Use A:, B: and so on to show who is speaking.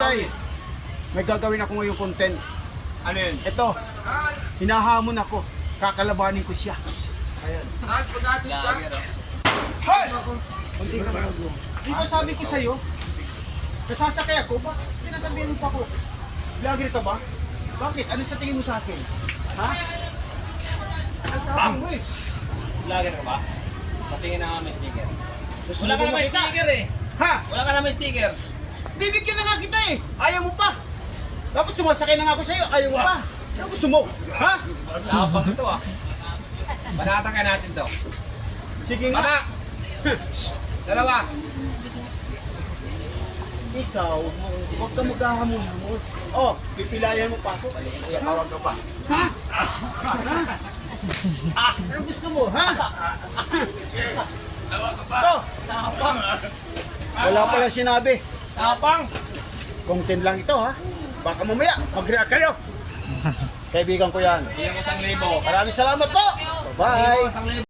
A: Tay, may gagawin ako ngayong content.
B: Ano yun?
A: Ito, hinahamon ako. Kakalabanin ko siya. Ayan.
B: Lager.
A: Hoy! Hindi ka magawa. Di ba sabi ko sa'yo, nasasakay ako, bakit sinasabihin mo pa ko? Vlogger ka ba? Bakit? Ano sa tingin mo sa akin? Ha? Ang tapang mo eh.
B: Lager ka ba? Patingin na nga may sticker.
A: Gusto
B: Wala
A: mo
B: ka na may
A: makita?
B: sticker eh.
A: Ha?
B: Wala ka na may sticker.
A: Bibigyan na nga kita eh. Ayaw mo pa. Tapos sumasakay na nga ako sa'yo, ayaw mo pa. Ano gusto mo? Ha?
B: Tapang ito ah. Banatan ka natin to.
A: Sige nga.
B: Bata! Dalawa.
A: Ikaw, huwag ka maghahamon-hamon. Oh, pipilayan mo pa ako.
B: Kuya, tawag ka pa.
A: Ha? Ha? Ano gusto mo, ha? Ito,
B: Tapang.
A: wala pala sinabi.
B: Tapang.
A: Content lang ito, ha? Baka mamaya, mag-react kayo. Kaibigan ko yan.
B: Kuya ko 1,000.
A: Maraming salamat po. Bye-bye.
B: Kuya ko 1,000.